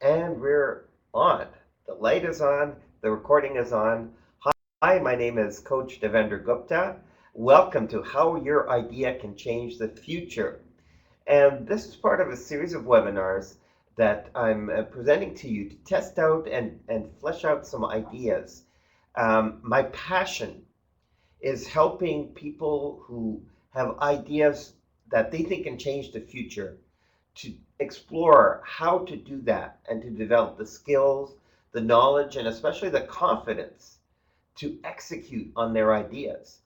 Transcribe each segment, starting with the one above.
And we're on. The light is on, the recording is on. Hi, my name is Coach Devendra Gupta. Welcome to How Your Idea Can Change the Future. And this is part of a series of webinars that I'm presenting to you to test out and flesh out some ideas. My passion is helping people who have ideas that they think can change the future to explore how to do that and to develop the skills, the knowledge, and especially the confidence to execute on their ideas.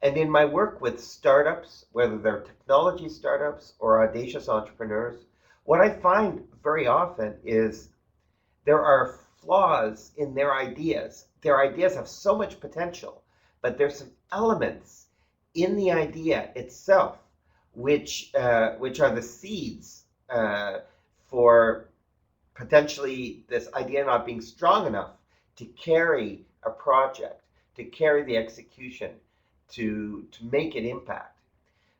And in my work with startups, whether they're technology startups or audacious entrepreneurs, what I find very often is there are flaws in their ideas. Their ideas have so much potential, but there's some elements in the idea itself which are the seeds for potentially this idea not being strong enough to carry a project, to carry the execution, to make an impact.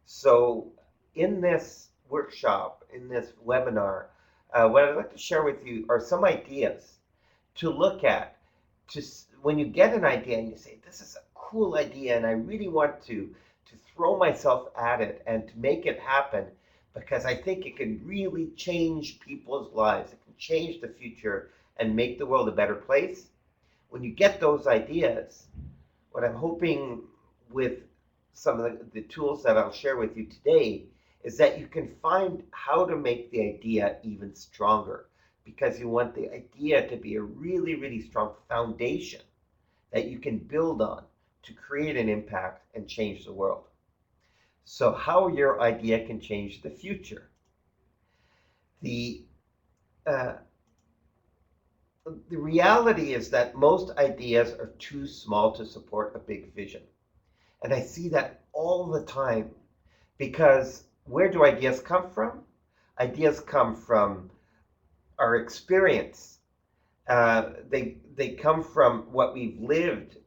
So in this workshop, in this webinar, what I'd like to share with you are some ideas to look at to when you get an idea and you say, this is a cool idea and I really want to throw myself at it and to make it happen because I think it can really change people's lives. It can change the future and make the world a better place. When you get those ideas, what I'm hoping with some of the tools that I'll share with you today is that you can find how to make the idea even stronger, because you want the idea to be a really, really strong foundation that you can build on to create an impact and change the world. So how your idea can change the future. The uh, the reality is that most ideas are too small to support a big vision. And I see that all the time because where do ideas come from? Ideas come from our experience. They come from what we've lived.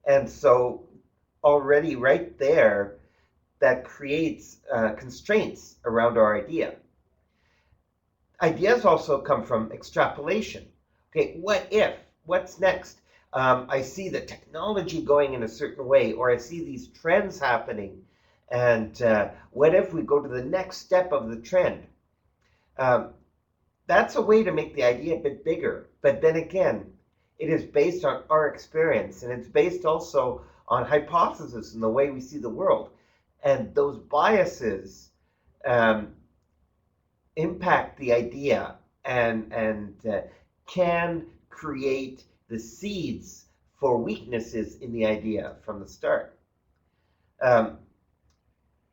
And so already right there, that creates constraints around our idea. Ideas also come from extrapolation. Okay, what if? What's next? I see the technology going in a certain way, or I see these trends happening. And what if we go to the next step of the trend? Um, that's a way to make the idea a bit bigger. But then again, it is based on our experience, and it's based also on hypothesis and the way we see the world. And those biases um, impact the idea and can create the seeds for weaknesses in the idea from the start. Um,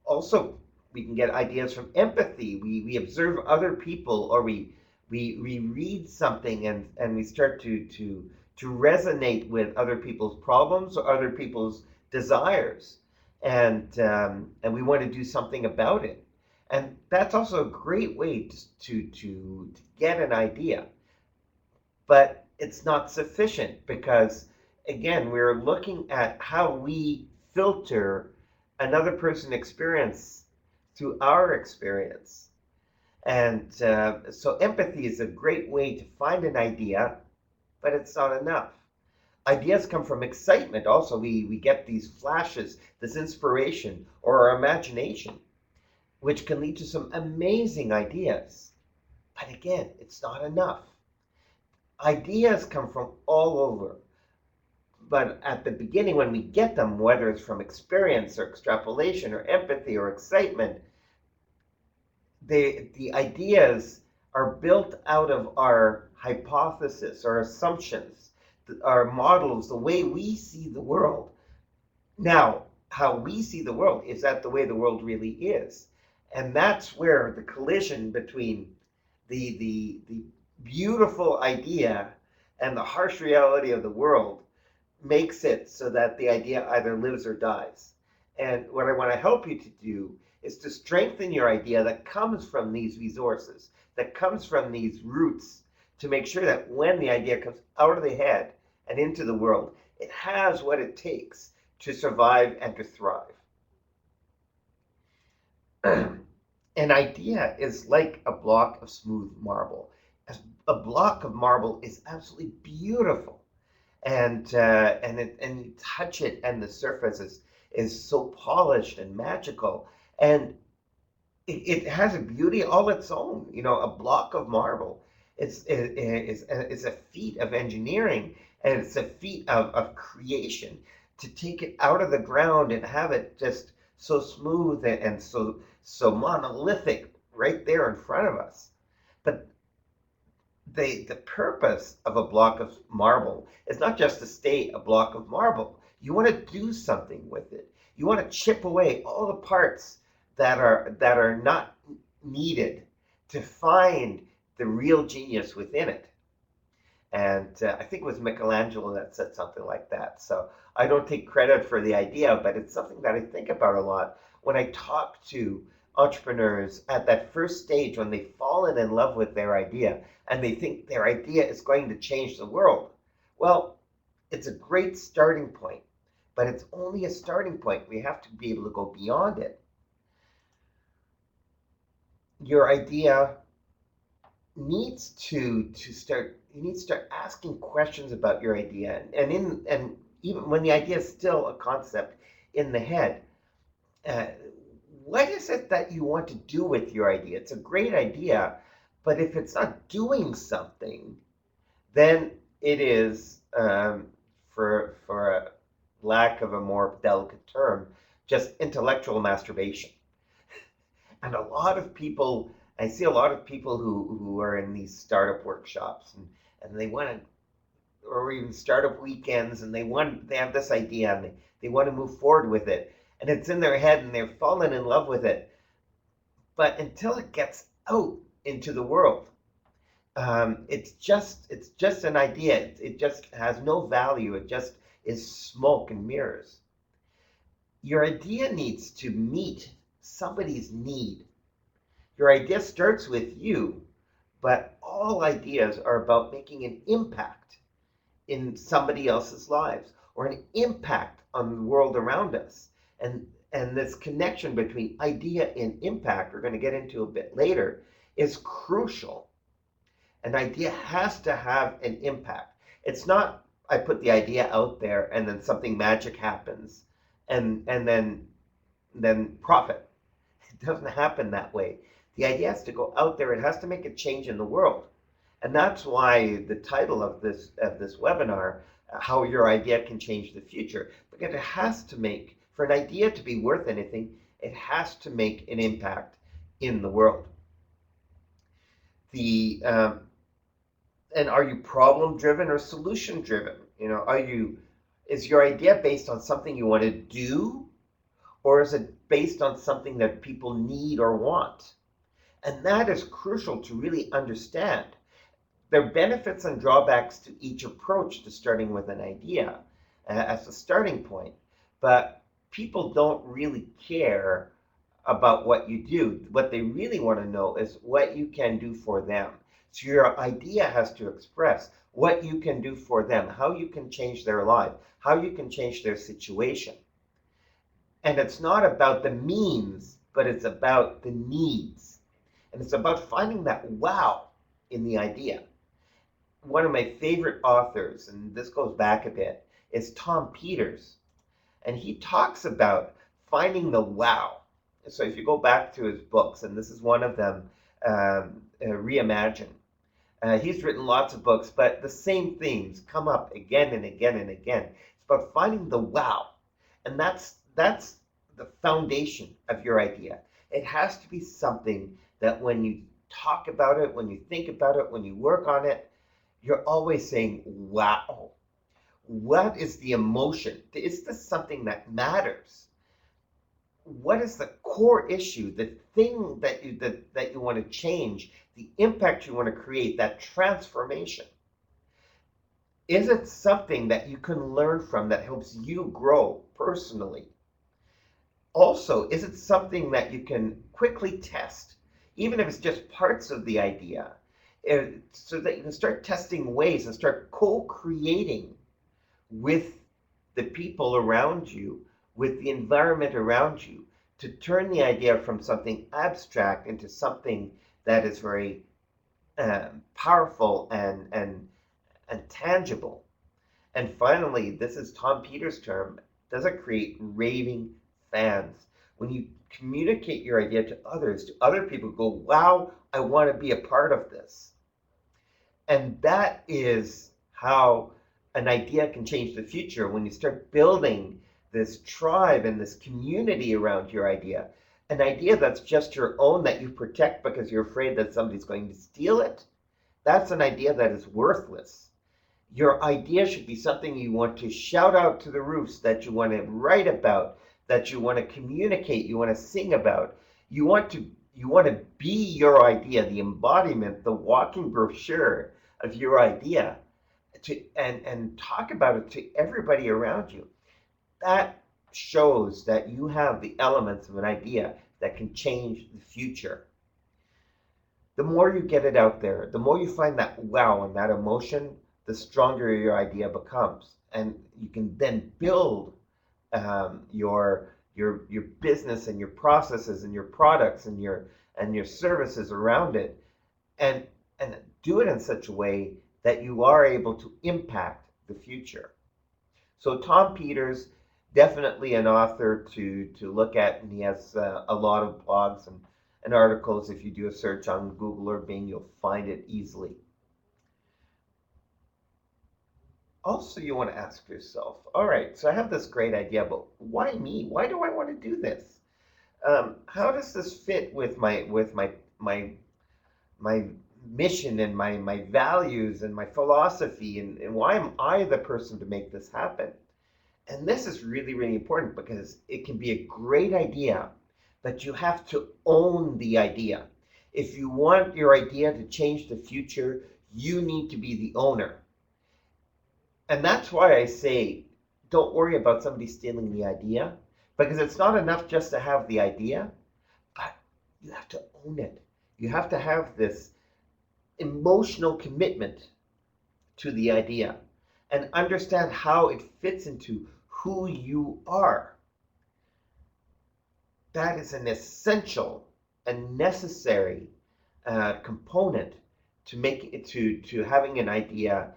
Also, we can get ideas from empathy. We observe other people, or we read something and we start to resonate with other people's problems or other people's desires, and we want to do something about it. And that's also a great way to get an idea, but it's not sufficient because, again, we're looking at how we filter another person's experience through our experience. And so empathy is a great way to find an idea, but it's not enough. Ideas come from excitement. Also, we get these flashes, this inspiration, or our imagination, which can lead to some amazing ideas. But again, it's not enough. Ideas come from all over. But at the beginning, when we get them, whether it's from experience or extrapolation or empathy or excitement, the ideas are built out of our hypothesis, our assumptions, our models, the way we see the world. Now, how we see the world, is that the way the world really is? And that's where the collision between the beautiful idea and the harsh reality of the world makes it so that the idea either lives or dies. And what I want to help you to do is to strengthen your idea that comes from these resources, that comes from these roots, to make sure that when the idea comes out of the head and into the world, it has what it takes to survive and to thrive. An idea is like a block of smooth marble. A block of marble is absolutely beautiful, and you touch it, and the surface is so polished and magical, and it has a beauty all its own. A block of marble is a feat of engineering, and it's a feat of creation to take it out of the ground and have it just so smooth and so monolithic right there in front of us. But the purpose of a block of marble is not just to stay a block of marble. You want to do something with it. You want to chip away all the parts that are not needed to find the real genius within it. And I think it was Michelangelo that said something like that. So I don't take credit for the idea, but it's something that I think about a lot when I talk to entrepreneurs at that first stage when they've fallen in love with their idea and they think their idea is going to change the world. Well, it's a great starting point, but it's only a starting point. We have to be able to go beyond it. Your idea needs to start you need to start asking questions about your idea, and even when the idea is still a concept in the head, uh, what is it that you want to do with your idea? It's a great idea, but if it's not doing something, then it is, for a lack of a more delicate term, just intellectual masturbation. And I see a lot of people who are in these startup workshops, and they want to, or even startup weekends, and they have this idea, and they want to move forward with it, and it's in their head, and they're falling in love with it. But until it gets out into the world, it's just an idea. It just has no value. It just is smoke and mirrors. Your idea needs to meet somebody's need. Your idea starts with you, but all ideas are about making an impact in somebody else's lives or an impact on the world around us. And this connection between idea and impact, we're going to get into a bit later, is crucial. An idea has to have an impact. It's not I put the idea out there and then something magic happens and then profit. It doesn't happen that way. The idea has to go out there. It has to make a change in the world. And that's why the title of this webinar, How Your Idea Can Change the Future, because it has to make, for an idea to be worth anything, it has to make an impact in the world. The and are you problem driven or solution driven? Is your idea based on something you want to do, or is it based on something that people need or want? And that is crucial to really understand. There are benefits and drawbacks to each approach to starting with an idea as a starting point, but people don't really care about what you do. What they really want to know is what you can do for them. So your idea has to express what you can do for them, how you can change their life, how you can change their situation. And it's not about the means, but it's about the needs. And it's about finding that wow in the idea. One of my favorite authors, and this goes back a bit, is Tom Peters. And he talks about finding the wow. So if you go back to his books, and this is one of them, Reimagine. He's written lots of books, but the same themes come up again and again and again. It's about finding the wow. And that's the foundation of your idea. It has to be something that when you talk about it, when you think about it, when you work on it, you're always saying, wow. What is the emotion? Is this something that matters? What is the core issue, the thing that you want to change, the impact you want to create, that transformation? Is it something that you can learn from that helps you grow personally? Also, is it something that you can quickly test, even if it's just parts of the idea, so that you can start testing ways and start co-creating with the people around you, with the environment around you, to turn the idea from something abstract into something that is very powerful and tangible. And finally, this is Tom Peters' term, does it create raving fans? When you communicate your idea to others, to other people, go, wow, I want to be a part of this. And that is how an idea can change the future when you start building this tribe and this community around your idea. An idea that's just your own that you protect because you're afraid that somebody's going to steal it, that's an idea that is worthless. Your idea should be something you want to shout out to the roofs, that you want to write about, that you want to communicate, you want to sing about. You want to be your idea, the embodiment, the walking brochure of your idea, and talk about it to everybody around you. That shows that you have the elements of an idea that can change the future. The more you get it out there, the more you find that wow and that emotion, the stronger your idea becomes, and you can then build your business and your processes and your products and your services around it, and and do it in such a way that you are able to impact the future. So Tom Peters, definitely an author to look at, and he has a lot of blogs and articles. If you do a search on Google or Bing, you'll find it easily. Also, you want to ask yourself, all right, so I have this great idea, but why me? Why do I want to do this? How does this fit with my mission and my values and my philosophy, and why am I the person to make this happen? And this is really, really important because it can be a great idea, but you have to own the idea. If you want your idea to change the future, you need to be the owner. And that's why I say, don't worry about somebody stealing the idea, because it's not enough just to have the idea, but you have to own it. You have to have this emotional commitment to the idea and understand how it fits into who you are. That is an essential and necessary component to make it to having an idea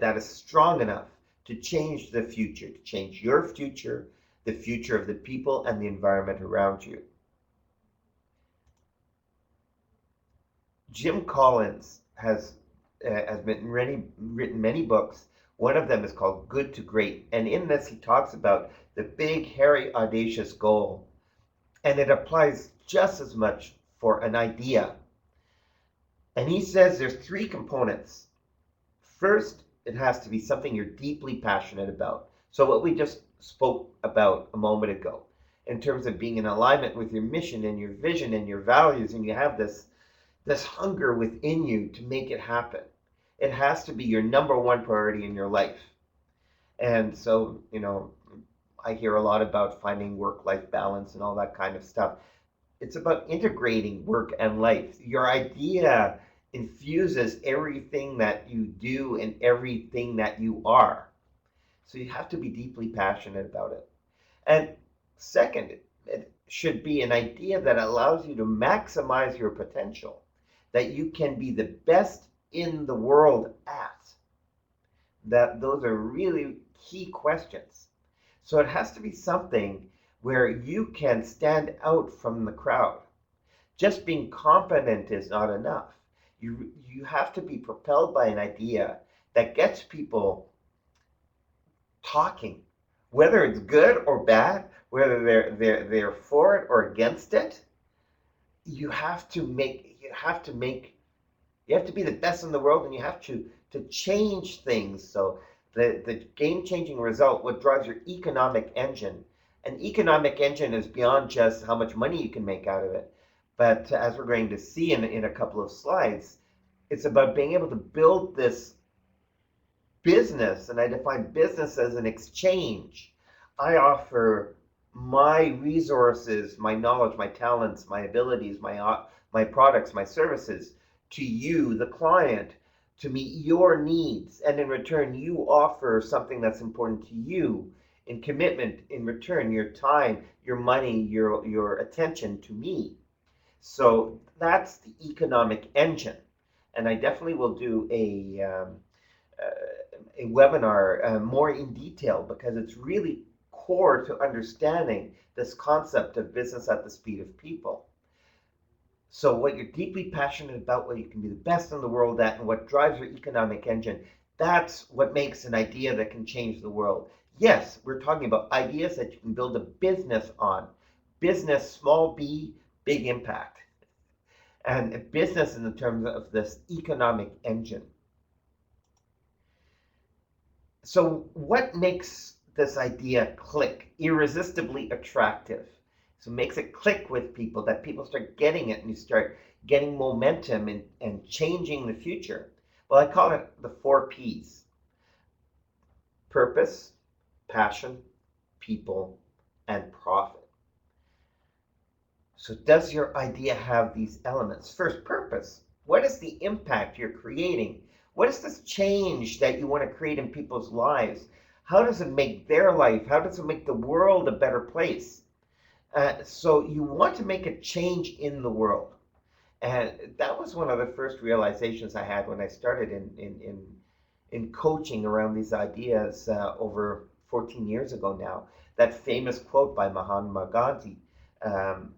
that is strong enough to change the future, to change your future, the future of the people and the environment around you. Jim Collins has written many books. One of them is called Good to Great, and in this he talks about the big, hairy, audacious goal, and it applies just as much for an idea. And he says there's three components. First, it has to be something you're deeply passionate about. So what we just spoke about a moment ago, in terms of being in alignment with your mission and your vision and your values, and you have this hunger within you to make it happen. It has to be your number one priority in your life. And so, I hear a lot about finding work-life balance and all that kind of stuff. It's about integrating work and life. Your idea infuses everything that you do and everything that you are. So you have to be deeply passionate about it. And second, it should be an idea that allows you to maximize your potential, that you can be the best in the world at. That those are really key questions. So it has to be something where you can stand out from the crowd. Just being competent is not enough. You have to be propelled by an idea that gets people talking, whether it's good or bad, whether they're for it or against it. You have to be the best in the world, and you have to change things. So the game-changing result, what drives your economic engine. An economic engine is beyond just how much money you can make out of it. But as we're going to see in a couple of slides, it's about being able to build this business, and I define business as an exchange. I offer my resources, my knowledge, my talents, my abilities, my products, my services to you, the client, to meet your needs. And in return, you offer something that's important to you in commitment, in return, your time, your money, your attention to me. So that's the economic engine. And I definitely will do a webinar more in detail because it's really core to understanding this concept of business at the speed of people. So what you're deeply passionate about, what you can be the best in the world at, and what drives your economic engine, that's what makes an idea that can change the world. Yes, we're talking about ideas that you can build a business on. Business, small b, big impact. And business in the terms of this economic engine. So what makes this idea click, irresistibly attractive? So it makes it click with people, that people start getting it and you start getting momentum and changing the future. Well, I call it the 4 Ps: purpose, passion, people, and profit. So does your idea have these elements? First, purpose. What is the impact you're creating? What is this change that you want to create in people's lives? How does it make their life? How does it make the world a better place? So you want to make a change in the world. And that was one of the first realizations I had when I started in coaching around these ideas over 14 years ago now. That famous quote by Mahatma Gandhi, um,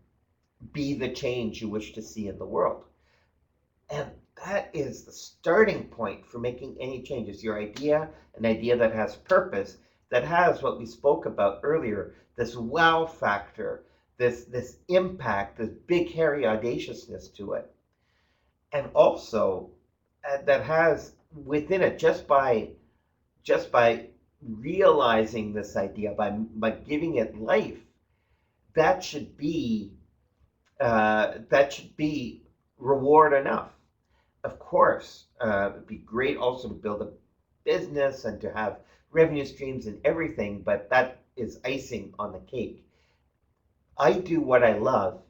be the change you wish to see in the world. And that is the starting point for making any changes. Your idea, an idea that has purpose, that has what we spoke about earlier, this wow factor, this impact, this big, hairy audaciousness to it. And also that has within it, just by realizing this idea, by giving it life, that should be reward enough. Of course, it'd be great also to build a business and to have revenue streams and everything, but that is icing on the cake. I do what I love,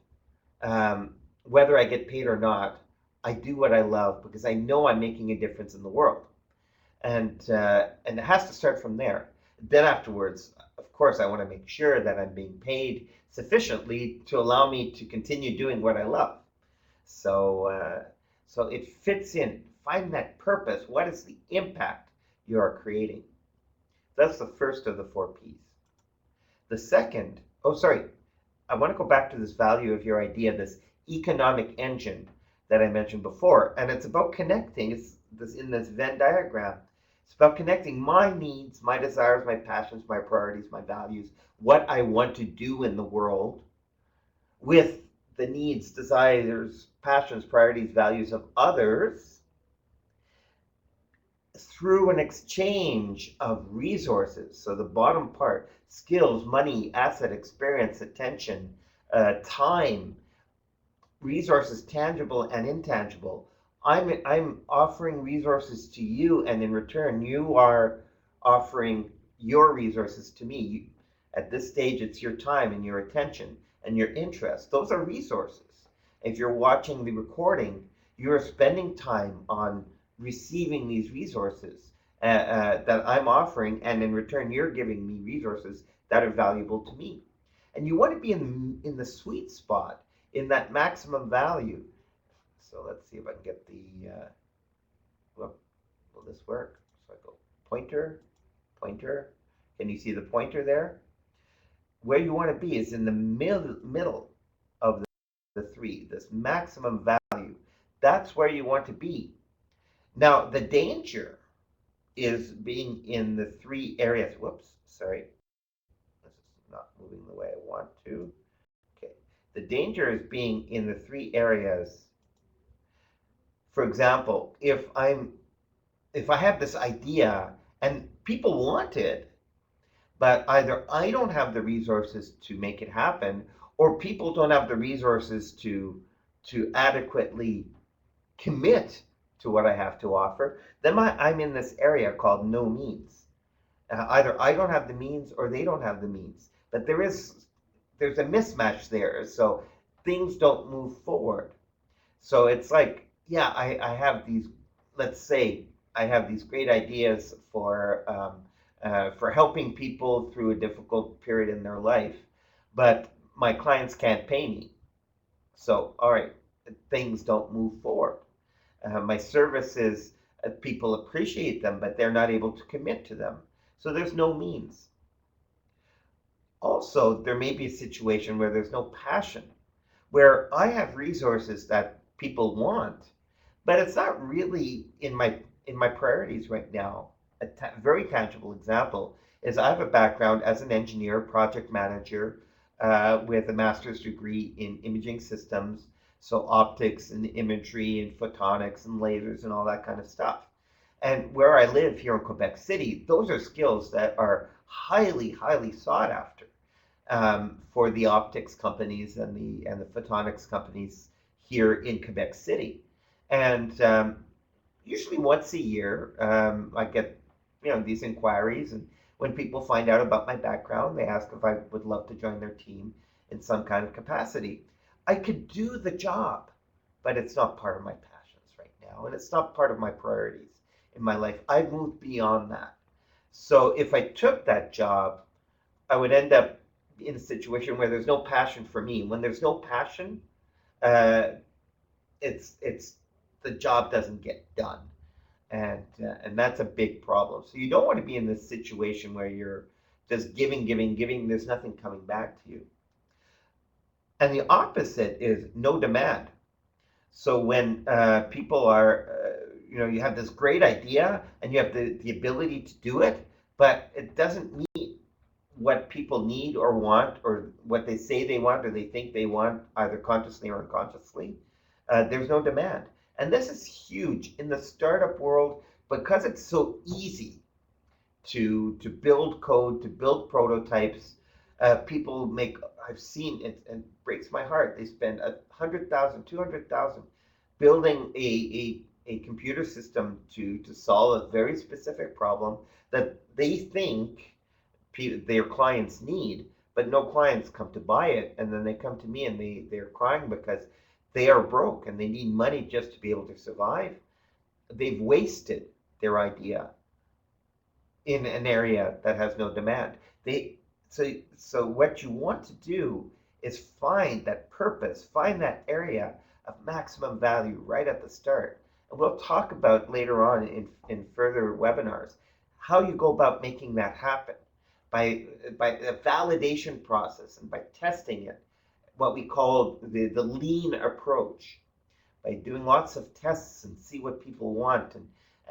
whether I get paid or not. I do what I love because I know I'm making a difference in the world, and it has to start from there. Then afterwards, of course, I want to make sure that I'm being paid sufficiently to allow me to continue doing what I love. So it fits in. Find that purpose. What is the impact you are creating? That's the first of the 4 Ps. The second, oh, sorry, I want to go back to this value of your idea, this economic engine that I mentioned before. And it's about connecting. It's this in this Venn diagram. It's about connecting my needs, my desires, my passions, my priorities, my values, what I want to do in the world with the needs, desires, passions, priorities, values of others through an exchange of resources. So the bottom part, skills, money, asset, experience, attention, time, resources, tangible and intangible. I'm offering resources to you, and in return, you are offering your resources to me. At this stage, it's your time and your attention and your interest. Those are resources. If you're watching the recording, you're spending time on receiving these resources that I'm offering, and in return, you're giving me resources that are valuable to me. And you want to be in the sweet spot, in that maximum value. So let's see if I can get the, well, will this work? So I go pointer, pointer. Can you see the pointer there? Where you want to be is in the middle of the three, this maximum value. That's where you want to be. Now, the danger is being in the 3 areas. Whoops, sorry. This is not moving the way I want to. Okay. The danger is being in the 3 areas. For example, if I have this idea and people want it, but either I don't have the resources to make it happen, or people don't have the resources to adequately commit to what I have to offer, then I'm in this area called no means. Either I don't have the means or they don't have the means. But there's a mismatch there, so things don't move forward. So it's like, yeah, I have these, let's say, I have these great ideas for helping people through a difficult period in their life, but my clients can't pay me. So, all right, things don't move forward. My services, people appreciate them, but they're not able to commit to them. So there's no means. Also, there may be a situation where there's no passion, where I have resources that people want, but it's not really in my priorities right now. Very tangible example is I have a background as an engineer, project manager, with a master's degree in imaging systems, so optics and imagery and photonics and lasers and all that kind of stuff. And where I live here in Quebec City, those are skills that are highly, highly sought after, for the optics companies and the photonics companies here in Quebec City. And usually once a year, I get these inquiries, and when people find out about my background, they ask if I would love to join their team in some kind of capacity. I could do the job, but it's not part of my passions right now, and it's not part of my priorities in my life. I've moved beyond that. So if I took that job, I would end up in a situation where there's no passion for me. When there's no passion, uh, it's the job doesn't get done, and that's a big problem. So you don't want to be in this situation where you're just giving, giving, giving. There's nothing coming back to you. And the opposite is no demand. So when people are, you have this great idea and you have the ability to do it, but it doesn't meet what people need or want, or what they say they want or they think they want, either consciously or unconsciously, there's no demand. And this is huge in the startup world because it's so easy to build code, to build prototypes. People make, I've seen it, and it breaks my heart. They spend 100,000, 200,000 building a computer system to solve a very specific problem that they think their clients need, but no clients come to buy it. And then they come to me and they're crying because they are broke and they need money just to be able to survive. They've wasted their idea in an area that has no demand. So what you want to do is find that purpose, find that area of maximum value right at the start. And we'll talk about later on in further webinars how you go about making that happen by a validation process and by testing it, what we call the lean approach, by doing lots of tests and see what people want,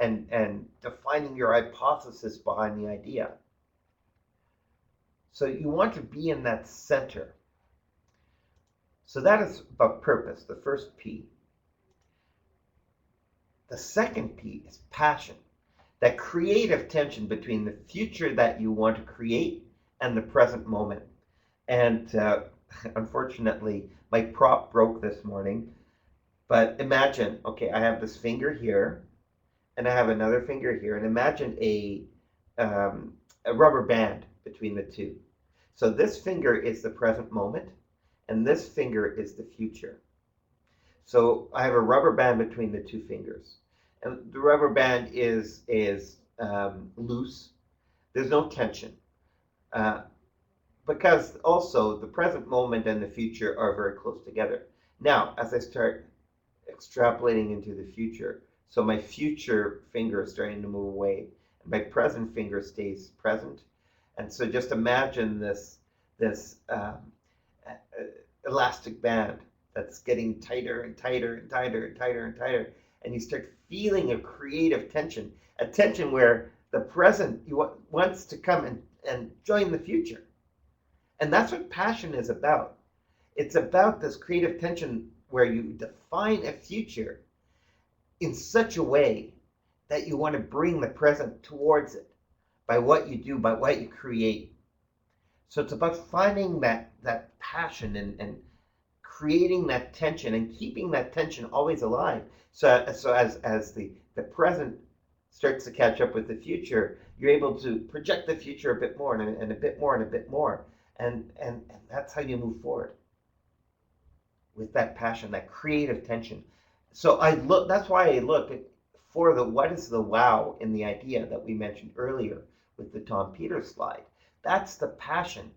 and defining your hypothesis behind the idea. So you want to be in that center. So that is about purpose, the first P. The second P is passion. That creative tension between the future that you want to create and the present moment. And unfortunately, my prop broke this morning. But imagine, okay, I have this finger here, and I have another finger here, and imagine a rubber band between the two. So this finger is the present moment, and this finger is the future. So I have a rubber band between the two fingers. And the rubber band is loose. There's no tension, because also the present moment and the future are very close together. Now, as I start extrapolating into the future, so my future finger is starting to move away, and my present finger stays present. And so just imagine this elastic band that's getting tighter and tighter and tighter and tighter and tighter, and you start feeling a creative tension, a tension where the present wants to come and join the future. And that's what passion is about. It's about this creative tension where you define a future in such a way that you want to bring the present towards it by what you do, by what you create. So it's about finding that passion and creating that tension and keeping that tension always alive. So as the present starts to catch up with the future, you're able to project the future a bit more and a bit more and a bit more. And that's how you move forward, with that passion, that creative tension. So that's why I look for what is the wow in the idea that we mentioned earlier with the Tom Peters slide. That's the passion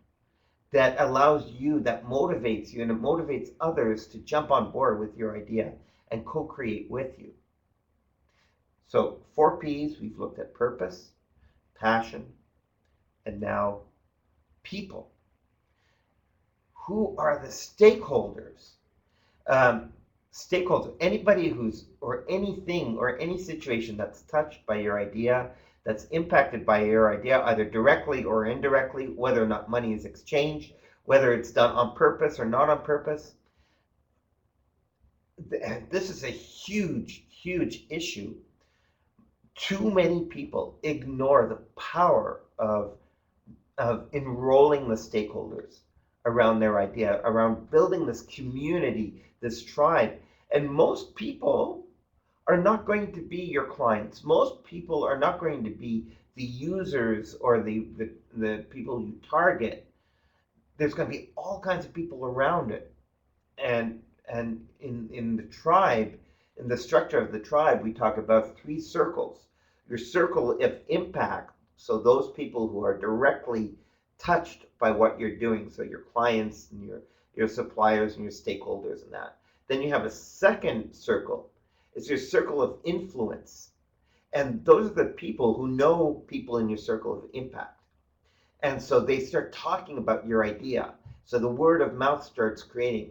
that allows you, that motivates you, and it motivates others to jump on board with your idea and co-create with you. So 4 P's, we've looked at purpose, passion, and now people. Who are the stakeholders? Um, Stakeholder, anybody who's, or anything, or any situation that's touched by your idea, that's impacted by your idea, either directly or indirectly, whether or not money is exchanged, whether it's done on purpose or not on purpose. This is a huge, huge issue. Too many people ignore the power of enrolling the stakeholders around their idea, around building this community, this tribe. And most people are not going to be your clients. Most people are not going to be the users or the people you target. There's going to be all kinds of people around it. And in the tribe, in the structure of the tribe, we talk about 3 circles. Your circle of impact, so those people who are directly touched by what you're doing, so your clients and your suppliers and your stakeholders and that. Then you have a second circle. It's your circle of influence. And those are the people who know people in your circle of impact. And so they start talking about your idea. So the word of mouth starts creating.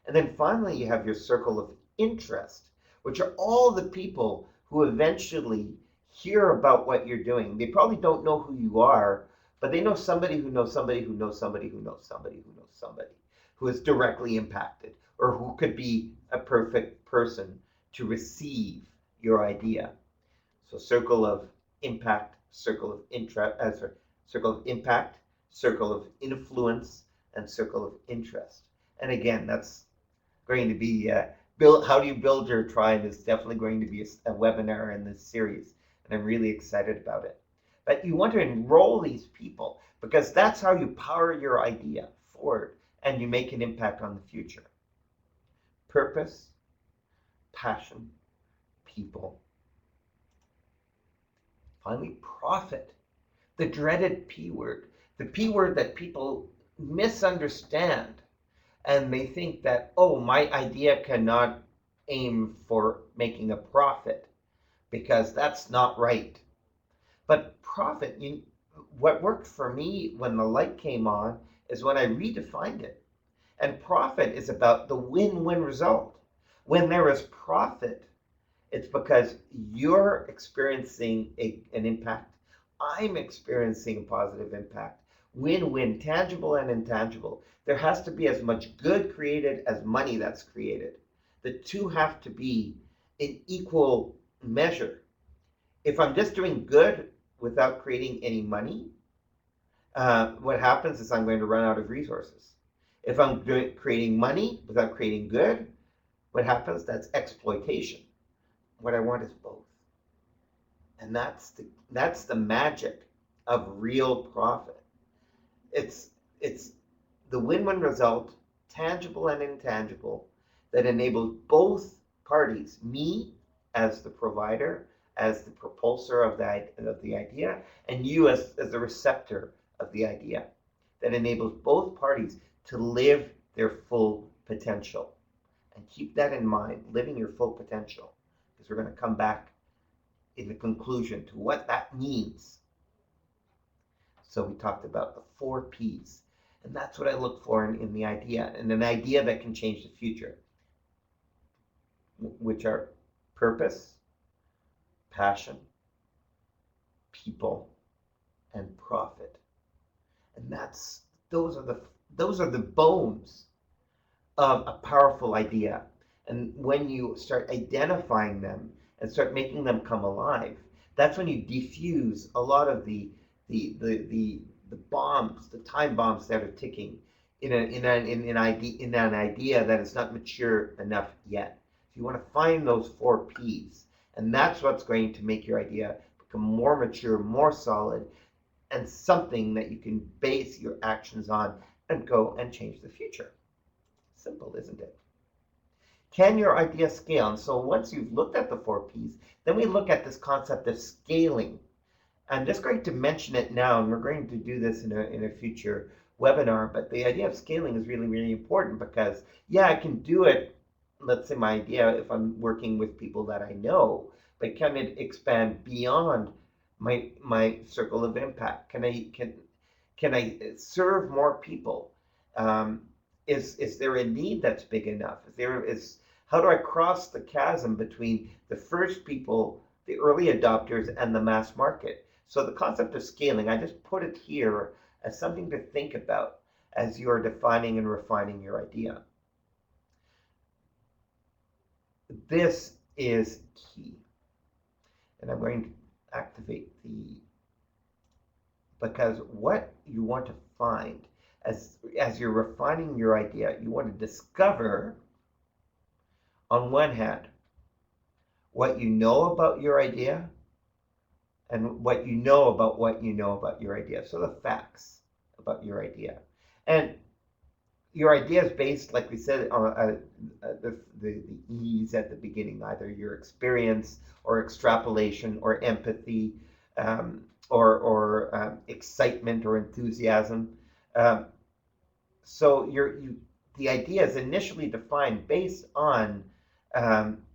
And then finally, you have your circle of interest, which are all the people who eventually hear about what you're doing. They probably don't know who you are, but they know somebody who knows somebody who knows somebody who knows somebody who knows somebody who is directly impacted, or who could be a perfect person to receive your idea. So circle of impact, circle of interest, circle of impact, circle of influence, and circle of interest. And again, that's going to be how do you build your tribe is definitely going to be a webinar in this series, and I'm really excited about it. But you want to enroll these people, because that's how you power your idea forward and you make an impact on the future. Purpose, passion, people. Finally, profit, the dreaded P word, the P word that people misunderstand. And they think that, oh, my idea cannot aim for making a profit, because that's not right. But profit, what worked for me when the light came on is when I redefined it. And profit is about the win-win result. When there is profit, it's because you're experiencing an impact. I'm experiencing a positive impact. Win-win, tangible and intangible. There has to be as much good created as money that's created. The two have to be in equal measure. If I'm just doing good without creating any money, what happens is I'm going to run out of resources. If I'm creating money without creating good, what happens? That's exploitation. What I want is both. And that's the magic of real profit. It's the win-win result, tangible and intangible, that enables both parties, me as the provider, as the propulsor of the idea, and you as the receptor of the idea, that enables both parties to live their full potential. And keep that in mind, living your full potential, because we're going to come back in the conclusion to what that means. So we talked about the 4 P's, and that's what I look for in the idea, and an idea that can change the future, which are purpose, passion, people, and profit. And those are the bones of a powerful idea. And when you start identifying them and start making them come alive, that's when you defuse a lot of the bombs, the time bombs that are ticking in an idea that is not mature enough yet. So you want to find those 4 P's, and that's what's going to make your idea become more mature, more solid, and something that you can base your actions on and go and change the future. Simple, isn't it? Can your idea scale? And so once you've looked at the 4 P's, then we look at this concept of scaling. I'm just going to mention it now, and we're going to do this in a future webinar, but the idea of scaling is really, really important, because, yeah, I can do it, let's say my idea, if I'm working with people that I know, but can it expand beyond my circle of impact? Can I serve more people? Um, is there a need that's big enough? Is how do I cross the chasm between the first people, the early adopters, and the mass market? So the concept of scaling, I just put it here as something to think about as you're defining and refining your idea. This is key. And I'm going to activate because what you want to find as you're refining your idea, you want to discover, on one hand, what you know about your idea and what you know about what you know about your idea. So the facts about your idea. And your idea is based, like we said, on the E's at the beginning, either your experience or extrapolation or empathy, or excitement or enthusiasm. Um, so the idea is initially defined based on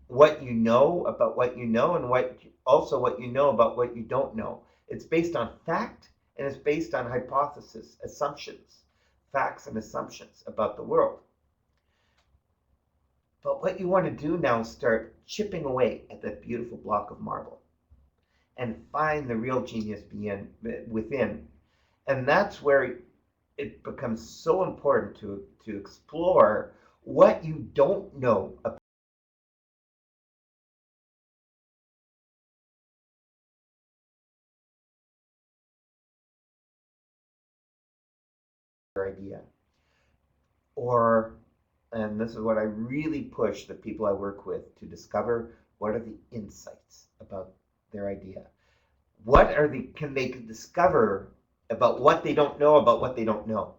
what you know about what you know, and what you know about what you don't know. It's based on fact, and it's based on hypothesis, assumptions, facts and assumptions about the world. But what you want to do now is start chipping away at that beautiful block of marble and find the real genius within. And that's where it becomes so important to explore what you don't know about your idea. Or, and this is what I really push the people I work with to discover, what are the insights about their idea? What are can they discover about what they don't know about what they don't know?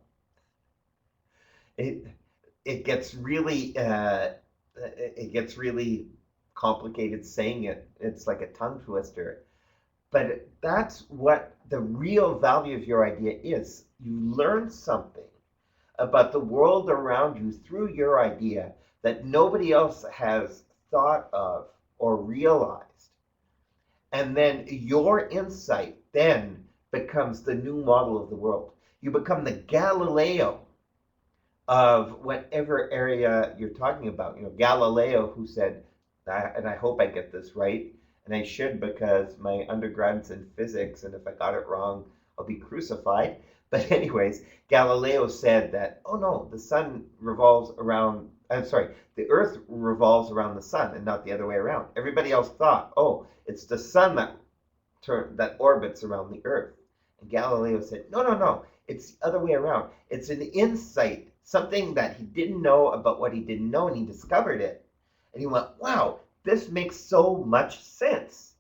It it gets really complicated saying it. It's like a tongue twister. But that's what the real value of your idea is. You learn something about the world around you through your idea that nobody else has thought of or realized. And then your insight then becomes the new model of the world. You become the Galileo of whatever area you're talking about. You know, Galileo, who said, and I hope I get this right, and I should, because my undergrad's in physics, and if I got it wrong, I'll be crucified. But anyways, Galileo said that, oh no, the sun revolves around, I'm sorry, the earth revolves around the sun and not the other way around. Everybody else thought, oh, it's the sun that orbits around the earth. And Galileo said, no, no, no, it's the other way around. It's an insight, something that he didn't know about what he didn't know, and he discovered it. And he went, wow, this makes so much sense.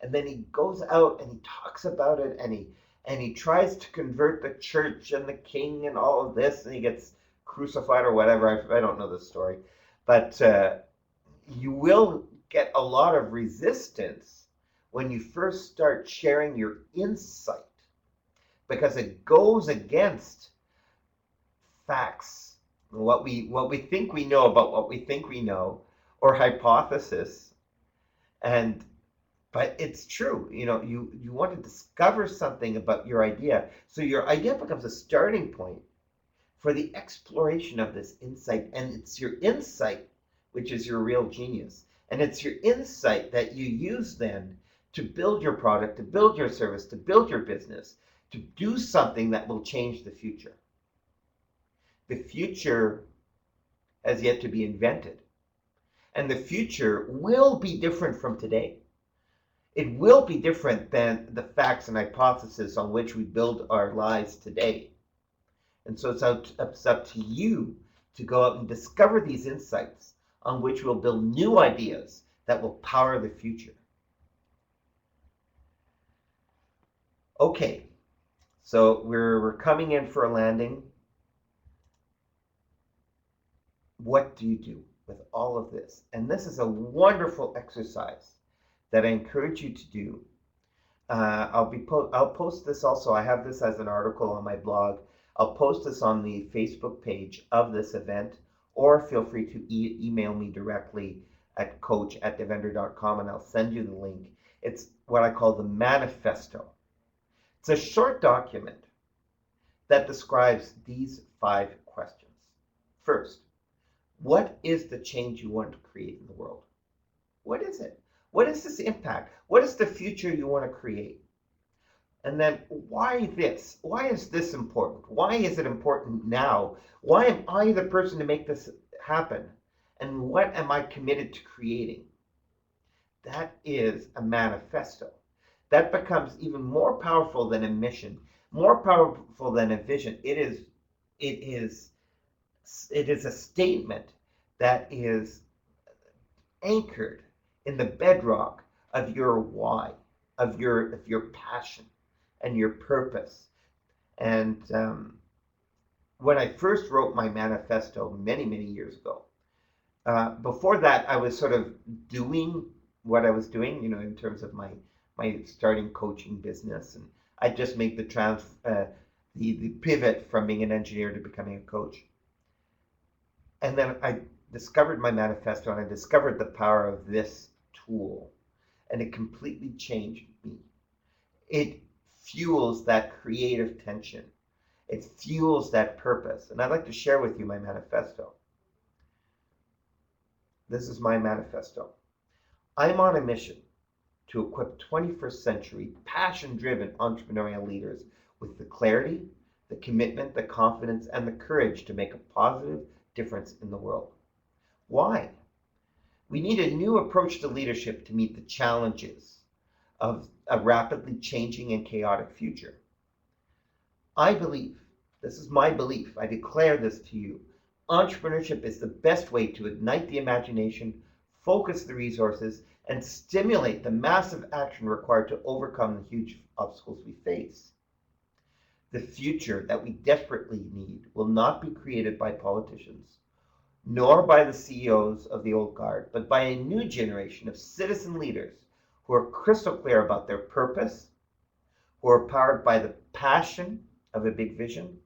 And then he goes out and he talks about it, and he tries to convert the church and the king and all of this, and he gets crucified or whatever. I don't know the story. But you will get a lot of resistance when you first start sharing your insight, because it goes against facts, what we think we know about what we think we know, or hypothesis. And but it's true. You know, you want to discover something about your idea, so your idea becomes a starting point for the exploration of this insight. And it's your insight which is your real genius, and it's your insight that you use then to build your product, to build your service, to build your business, to do something that will change the future. The future has yet to be invented, and the future will be different from today. It will be different than the facts and hypotheses on which we build our lives today. And so it's up to you to go out and discover these insights on which we'll build new ideas that will power the future. Okay, so we're coming in for a landing. What do you do with all of this? And this is a wonderful exercise that I encourage you to do. I'll post this also. I have this as an article on my blog. I'll post this on the Facebook page of this event, or feel free to email me directly at coach@devender.com, and I'll send you the link. It's what I call the Manifesto. It's a short document that describes these 5 questions. First, what is the change you want to create in the world? What is it? What is this impact? What is the future you want to create? And then why this? Why is this important? Why is it important now? Why am I the person to make this happen? And what am I committed to creating? That is a manifesto. That becomes even more powerful than a mission, more powerful than a vision. It is a statement that is anchored in the bedrock of your why, of your passion and your purpose. And when I first wrote my manifesto many years ago, before that I was sort of doing what I was doing, in terms of my starting coaching business, and I just made the pivot from being an engineer to becoming a coach. And then I discovered my manifesto, and I discovered the power of this tool, and it completely changed me. It fuels that creative tension. It fuels that purpose. And I'd like to share with you my manifesto. This is my manifesto. I'm on a mission to equip 21st century passion-driven entrepreneurial leaders with the clarity, the commitment, the confidence, and the courage to make a positive difference in the world. Why? We need a new approach to leadership to meet the challenges of a rapidly changing and chaotic future. I believe, this is my belief, I declare this to you, entrepreneurship is the best way to ignite the imagination, focus the resources, and stimulate the massive action required to overcome the huge obstacles we face. The future that we desperately need will not be created by politicians, nor by the CEOs of the old guard, but by a new generation of citizen leaders who are crystal clear about their purpose, who are powered by the passion of a big vision,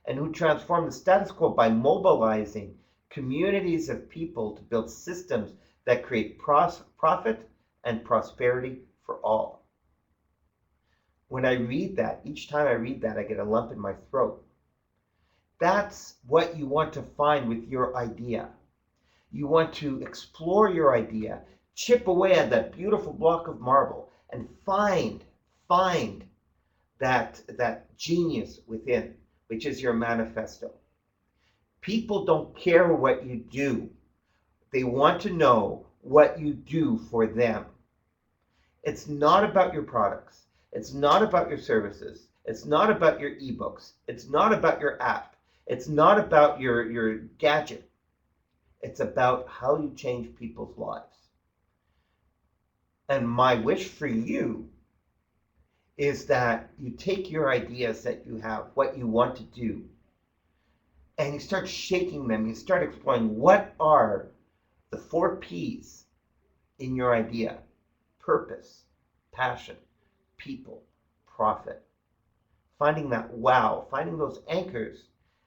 and who transform the status quo by mobilizing communities of people to build systems that create profit and prosperity for all. When I read that, each time I read that, I get a lump in my throat. That's what you want to find with your idea. You want to explore your idea, chip away at that beautiful block of marble, and find that genius within, which is your manifesto. People don't care what you do. They want to know what you do for them. It's not about your products. It's not about your services. It's not about your ebooks. It's not about your app. It's not about your gadget. It's about how you change people's lives. And my wish for you is that you take your ideas that you have, what you want to do, and you start shaking them. You start exploring what are the 4 P's in your idea: purpose, passion, people, profit. Finding that wow, finding those anchors,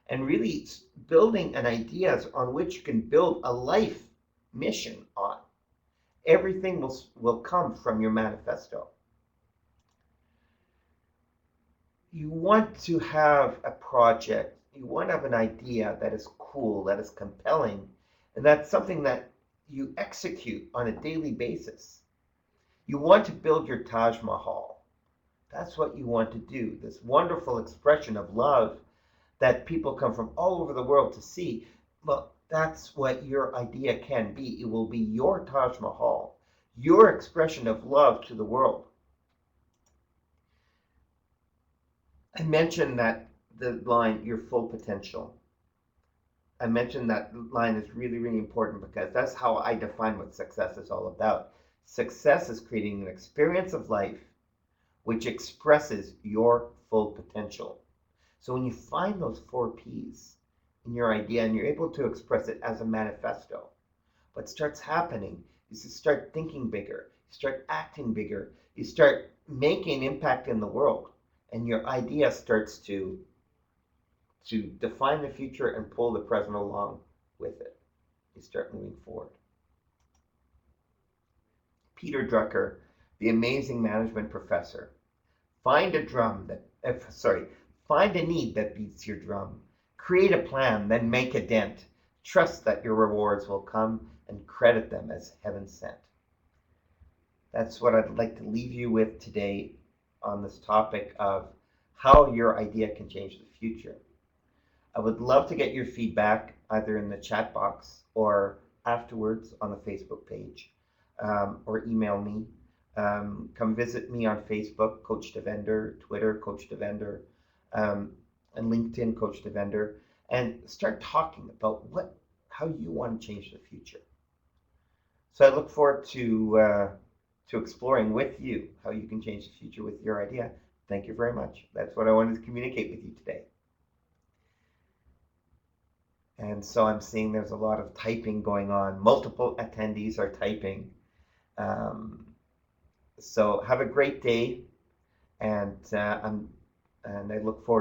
and really building an ideas on which you can build a life mission on. Everything will come from your manifesto. You want to have a project, you want to have an idea that is cool, that is compelling, and that's something that you execute on a daily basis. You want to build your Taj Mahal. That's what you want to do, this wonderful expression of love that people come from all over the world to see. Well, that's what your idea can be. It will be your Taj Mahal, your expression of love to the world. I mentioned that the line, your full potential. I mentioned that line is really important because that's how I define what success is all about. Success is creating an experience of life which expresses your full potential. So when you find those 4 P's in your idea and you're able to express it as a manifesto, what starts happening is you start thinking bigger, you start acting bigger, you start making an impact in the world, and your idea starts to define the future and pull the present along with it. You start moving forward. Peter Drucker, the amazing management professor. Find a find a need that beats your drum. Create a plan, then make a dent. Trust that your rewards will come and credit them as heaven sent. That's what I'd like to leave you with today on this topic of how your idea can change the future. I would love to get your feedback either in the chat box or afterwards on the Facebook page, or email me. Come visit me on Facebook, Coach Devender, Twitter, Coach Devender, and LinkedIn, Coach Devender, and start talking about how you want to change the future. So I look forward to exploring with you how you can change the future with your idea. Thank you very much. That's what I wanted to communicate with you today. And so I'm seeing there's a lot of typing going on. Multiple attendees are typing. So have a great day, and I look forward